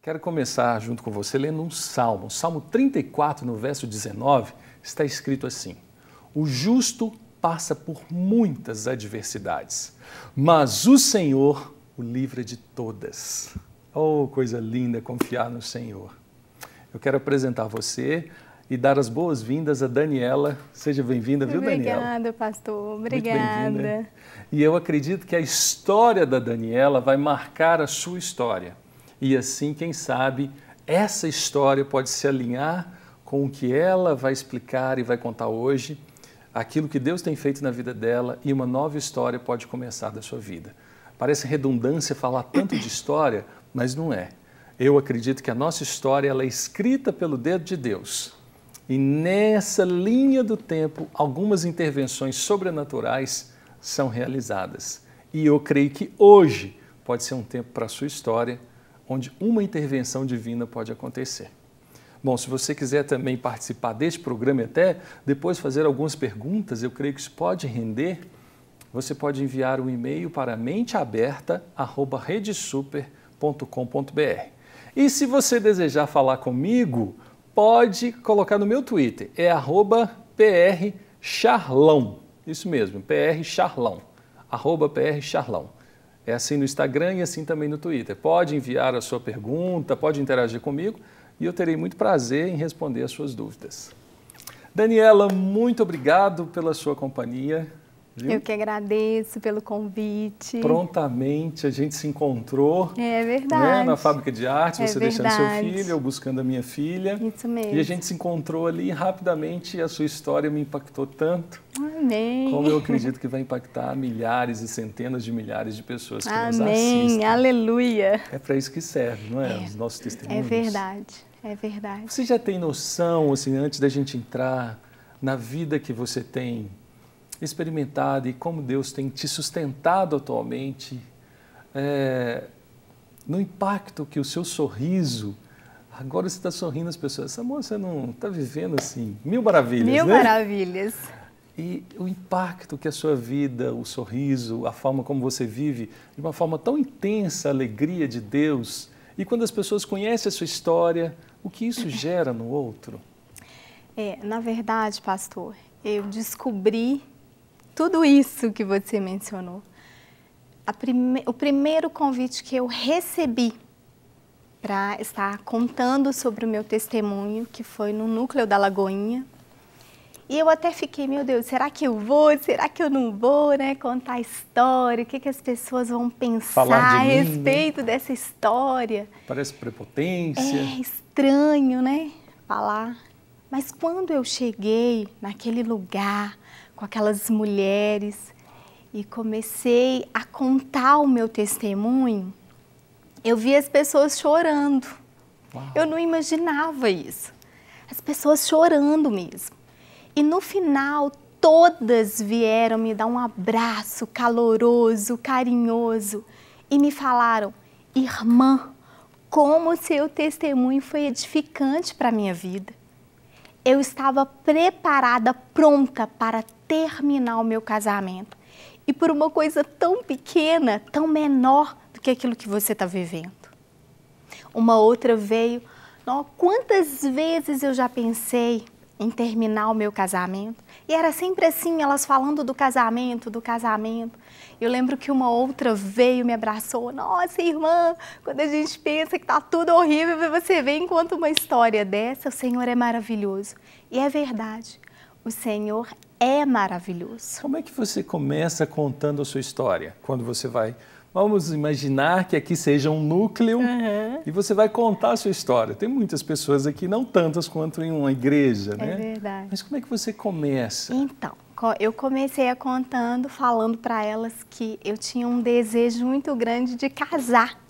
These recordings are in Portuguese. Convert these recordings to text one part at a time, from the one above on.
Quero começar junto com você lendo um salmo. Salmo 34, no verso 19, está escrito assim: o justo passa por muitas adversidades, mas o Senhor o livra de todas. Oh, coisa linda confiar no Senhor. Eu quero apresentar você e dar as boas-vindas a Daniela. Seja bem-vinda, viu, Daniela? Obrigada, pastor. Obrigada. E eu acredito que a história da Daniela vai marcar a sua história. E assim, quem sabe, essa história pode se alinhar com o que ela vai explicar e vai contar hoje, aquilo que Deus tem feito na vida dela, e uma nova história pode começar da sua vida. Parece redundância falar tanto de história, mas não é. Eu acredito que a nossa história ela é escrita pelo dedo de Deus. E nessa linha do tempo, algumas intervenções sobrenaturais são realizadas. E eu creio que hoje pode ser um tempo para a sua história, onde uma intervenção divina pode acontecer. Bom, se você quiser também participar deste programa e até depois fazer algumas perguntas, eu creio que isso pode render, você pode enviar um e-mail para menteaberta@redesuper.com.br. E se você desejar falar comigo, pode colocar no meu Twitter, é @prcharlão. Isso mesmo, prcharlão, @prcharlão. É assim no Instagram e assim também no Twitter. Pode enviar a sua pergunta, pode interagir comigo e eu terei muito prazer em responder as suas dúvidas. Daniela, muito obrigado pela sua companhia. Viu? Eu que agradeço pelo convite. Prontamente a gente se encontrou. É verdade. Né, na fábrica de artes, você deixando seu verdade. filho, eu buscando a minha filha. Isso mesmo. E a gente se encontrou ali rapidamente e a sua história me impactou tanto. Amém. Como eu acredito que vai impactar milhares e centenas de milhares de pessoas que nos Amém. assistem. Aleluia. É para isso que serve, não é? Os nossos testemunhos. É verdade. É verdade. Você já tem noção, assim, antes da gente entrar na vida que você tem experimentado e como Deus tem te sustentado atualmente, no impacto que o seu sorriso, agora você está sorrindo as pessoas, essa moça não está vivendo assim, mil maravilhas, Mil né? maravilhas. E o impacto que a sua vida, o sorriso, a forma como você vive, de uma forma tão intensa, a alegria de Deus, e quando as pessoas conhecem a sua história, o que isso gera no outro? Na verdade, pastor, eu descobri tudo isso que você mencionou. O primeiro convite que eu recebi para estar contando sobre o meu testemunho, que foi no Núcleo da Lagoinha, e eu até fiquei, meu Deus, será que eu vou? Será que eu não vou, né? Contar a história, o que as pessoas vão pensar a respeito dessa história. Parece prepotência. É estranho, né? Falar. Mas quando eu cheguei naquele lugar, com aquelas mulheres, e comecei a contar o meu testemunho, eu vi as pessoas chorando. Uau. Eu não imaginava isso. As pessoas chorando mesmo. E no final, todas vieram me dar um abraço caloroso, carinhoso, e me falaram: irmã, como o seu testemunho foi edificante para a minha vida. Eu estava preparada, pronta para terminar o meu casamento. E por uma coisa tão pequena, tão menor do que aquilo que você está vivendo. Uma outra veio: quantas vezes eu já pensei em terminar o meu casamento? E era sempre assim, elas falando do casamento, do casamento. Eu lembro que uma outra veio, me abraçou: nossa, irmã, quando a gente pensa que está tudo horrível, você vem e conta uma história dessa, o Senhor é maravilhoso. E é verdade, o Senhor é maravilhoso. Como é que você começa contando a sua história? Quando você vai, vamos imaginar que aqui seja um núcleo e você vai contar a sua história. Tem muitas pessoas aqui, não tantas quanto em uma igreja, né? É verdade. Mas como é que você começa? Então, eu comecei falando para elas que eu tinha um desejo muito grande de casar.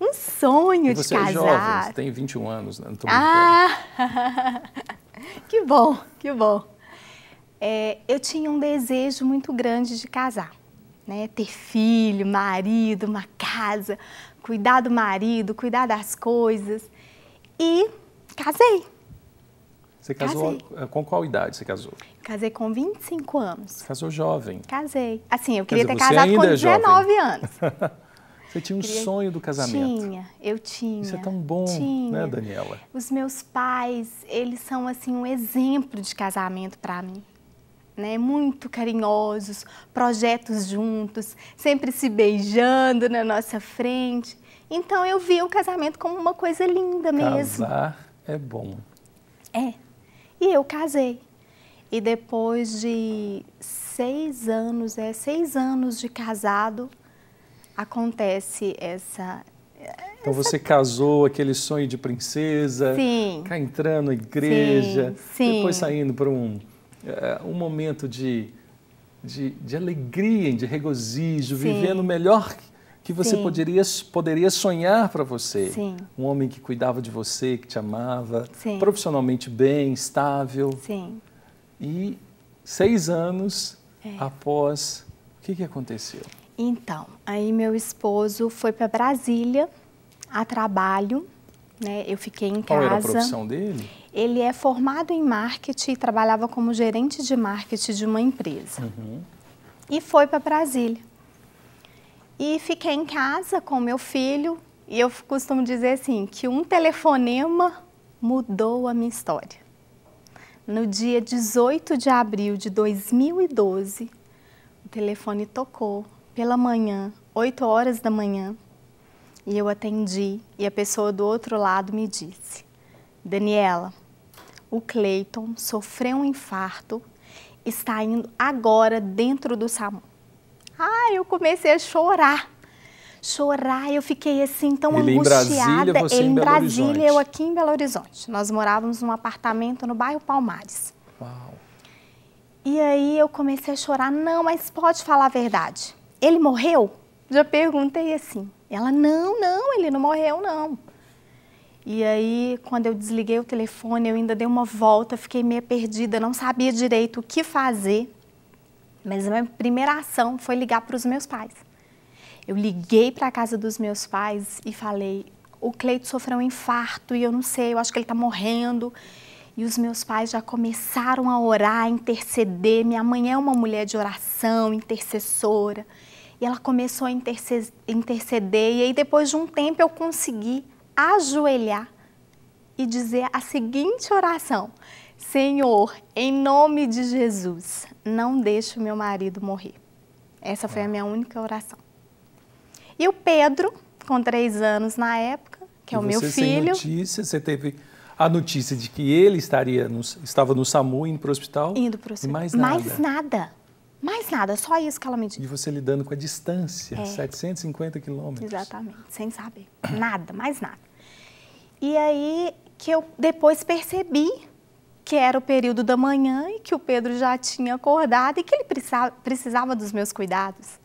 Um sonho de casar. Você é jovem, você tem 21 anos, né? Não tô brincando. Que bom, que bom. Eu tinha um desejo muito grande de casar, né? Ter filho, marido, uma casa, cuidar do marido, cuidar das coisas. E casei. Você casou com qual idade você casou? Casei com 25 anos. Casou jovem. Casei. Assim, eu queria ter você casado ainda com é 19 anos. Você tinha um sonho do casamento. Eu tinha. Isso é tão bom, né, Daniela? Os meus pais, eles são assim um exemplo de casamento para mim. Né, muito carinhosos, projetos juntos, sempre se beijando na nossa frente. Então eu via o casamento como uma coisa linda mesmo. Casar é bom. É. E eu casei. E depois de 6 anos de casado, acontece essa... Então você casou, aquele sonho de princesa, cá entrando na igreja, depois saindo para um momento de alegria, de regozijo, vivendo o melhor que você poderia sonhar para você. Um homem que cuidava de você, que te amava, profissionalmente bem, estável. E 6 anos após, o que aconteceu? Então, aí meu esposo foi para Brasília a trabalho, né? Eu fiquei em casa. Qual era a profissão dele? Ele é formado em marketing e trabalhava como gerente de marketing de uma empresa. E foi para Brasília. E fiquei em casa com meu filho e eu costumo dizer assim, que um telefonema mudou a minha história. No dia 18 de abril de 2012, o telefone tocou pela manhã, 8 horas da manhã, e eu atendi e a pessoa do outro lado me disse: Daniela, o Cleiton sofreu um infarto, está indo agora dentro do SAMU. Eu comecei a chorar, eu fiquei assim tão angustiada. Ele em Brasília, eu aqui em Belo Horizonte. Nós morávamos num apartamento no bairro Palmares. Uau. E aí eu comecei a chorar, não, mas pode falar a verdade. Ele morreu? Já perguntei assim. Ela, não, ele não morreu, não. E aí, quando eu desliguei o telefone, eu ainda dei uma volta, fiquei meio perdida, não sabia direito o que fazer. Mas a minha primeira ação foi ligar para os meus pais. Eu liguei para a casa dos meus pais e falei, o Cleiton sofreu um infarto e eu não sei, eu acho que ele está morrendo. E os meus pais já começaram a orar, a interceder. Minha mãe é uma mulher de oração, intercessora. E ela começou a interceder. E aí, depois de um tempo, eu consegui ajoelhar e dizer a seguinte oração: Senhor, em nome de Jesus, não deixe o meu marido morrer. Essa foi a minha única oração. E o Pedro, com 3 anos na época, que é o meu filho... Você teve a notícia de que ele estava no SAMU, indo para o hospital? Indo para o hospital. E mais nada? Mais nada, só isso que ela me disse. E você lidando com a distância, 750 quilômetros. Exatamente, sem saber. Nada, mais nada. E aí que eu depois percebi que era o período da manhã e que o Pedro já tinha acordado e que ele precisava dos meus cuidados.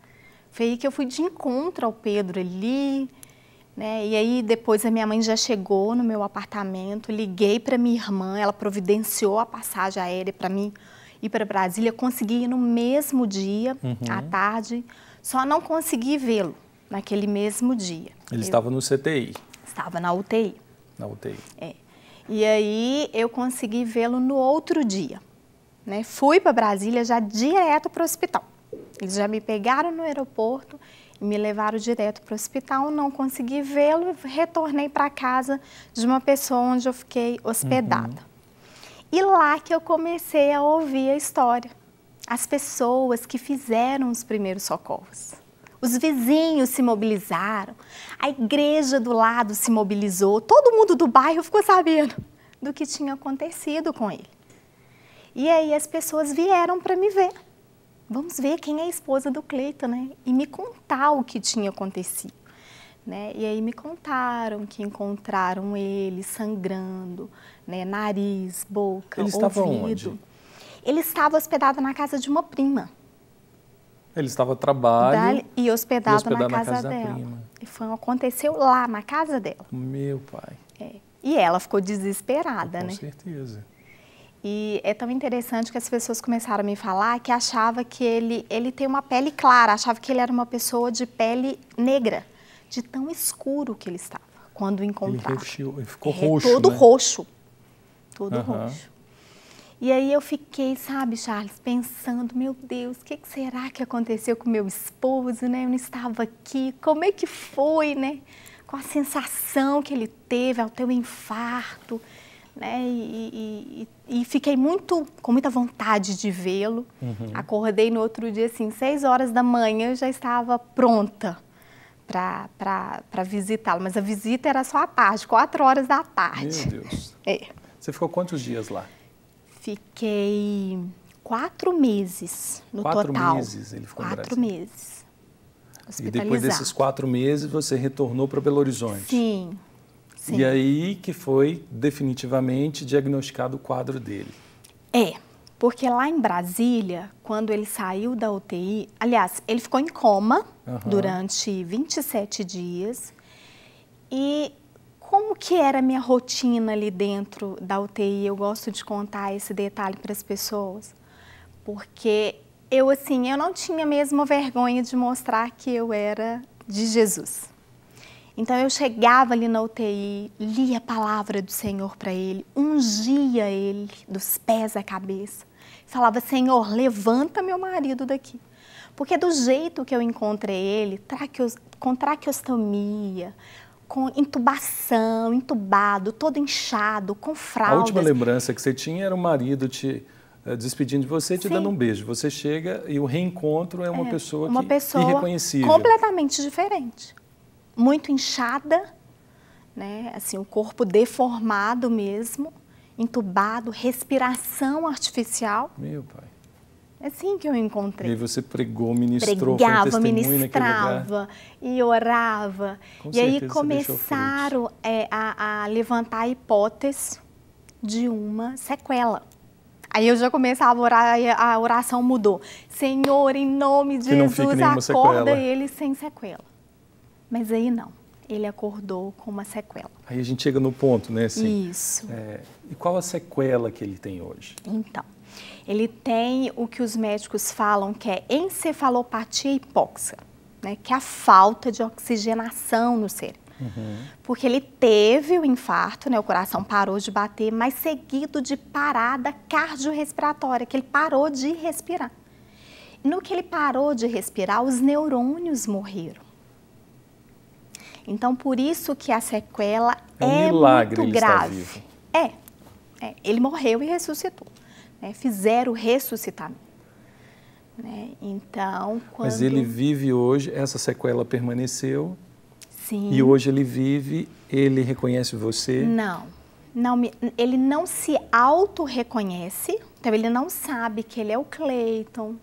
Foi aí que eu fui de encontro ao Pedro ali, né? E aí depois a minha mãe já chegou no meu apartamento, liguei para minha irmã, ela providenciou a passagem aérea para mim ir para Brasília, consegui ir no mesmo dia, à tarde, só não consegui vê-lo naquele mesmo dia. Ele estava no CTI? Estava na UTI. Na UTI. E aí eu consegui vê-lo no outro dia, né? Fui para Brasília já direto para o hospital. Eles já me pegaram no aeroporto e me levaram direto para o hospital, não consegui vê-lo, retornei para casa de uma pessoa onde eu fiquei hospedada. E lá que eu comecei a ouvir a história, as pessoas que fizeram os primeiros socorros. Os vizinhos se mobilizaram, a igreja do lado se mobilizou, todo mundo do bairro ficou sabendo do que tinha acontecido com ele. E aí as pessoas vieram para me ver. Vamos ver quem é a esposa do Cleiton, né? E me contar o que tinha acontecido, né? E aí me contaram que encontraram ele sangrando, né? Nariz, boca, ouvido. Ele estava onde? Ele estava hospedado na casa de uma prima. Ele estava a trabalho e hospedado na casa dela. E aconteceu lá, na casa dela. Meu pai. E ela ficou desesperada, né? Com certeza. E é tão interessante que as pessoas começaram a me falar que achava que ele tem uma pele clara, achava que ele era uma pessoa de pele negra, de tão escuro que ele estava quando encontraram. Ele ficou roxo, todo né? roxo. Todo roxo. E aí eu fiquei, sabe, Charles, pensando, meu Deus, o que será que aconteceu com meu esposo, né? Eu não estava aqui, como é que foi, né? Com a sensação que ele teve ao ter um infarto, né? E fiquei com muita vontade de vê-lo. Acordei no outro dia, assim, 6 horas da manhã, eu já estava pronta para visitá-lo. Mas a visita era só à tarde, 4 horas da tarde. Meu Deus. É. Você ficou quantos dias lá? Fiquei 4 meses no 4 total. meses ele ficou no 4 Brasil. meses. E depois desses 4 meses você retornou para Belo Horizonte. Sim, sim. E aí que foi definitivamente diagnosticado o quadro dele. É, porque lá em Brasília, quando ele saiu da UTI, aliás, ele ficou em coma durante 27 dias. E como que era a minha rotina ali dentro da UTI? Eu gosto de contar esse detalhe para as pessoas, porque eu não tinha mesmo vergonha de mostrar que eu era de Jesus. Então eu chegava ali na UTI, lia a palavra do Senhor para ele, ungia ele dos pés à cabeça, falava: Senhor, levanta meu marido daqui. Porque do jeito que eu encontrei ele, com traqueostomia, com intubação, entubado, todo inchado, com fraldas. A última lembrança que você tinha era o marido te despedindo de você e te dando um beijo. Você chega e o reencontro é uma pessoa irreconhecível. Completamente diferente. Muito inchada, né? Assim, o corpo deformado mesmo, entubado, respiração artificial. Meu pai. É assim que eu encontrei. E aí você pregou, ministrou, pregava, ministrava e orava. E aí começaram a levantar a hipótese de uma sequela. Aí eu já começava a orar, a oração mudou. Senhor, em nome de Jesus, acorda ele sem sequela. Mas aí não, ele acordou com uma sequela. Aí a gente chega no ponto, né? Assim, isso. E qual a sequela que ele tem hoje? Então, ele tem o que os médicos falam que é encefalopatia hipóxica, né? Que é a falta de oxigenação no cérebro. Porque ele teve o infarto, né? O coração parou de bater, mas seguido de parada cardiorrespiratória, que ele parou de respirar. No que ele parou de respirar, os neurônios morreram. Então, por isso que a sequela é muito grave. Ele morreu e ressuscitou. Né? Fizeram o ressuscitamento. Né? Então, Mas ele vive hoje, essa sequela permaneceu. Sim. E hoje ele vive, ele reconhece você? Não, ele não se auto-reconhece, então ele não sabe que ele é o Cleiton,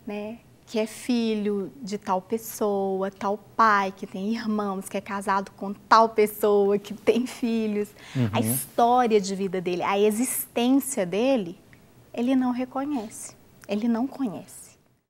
né? Que é filho de tal pessoa, tal pai, que tem irmãos, que é casado com tal pessoa, que tem filhos. A história de vida dele, a existência dele, ele não reconhece, ele não conhece.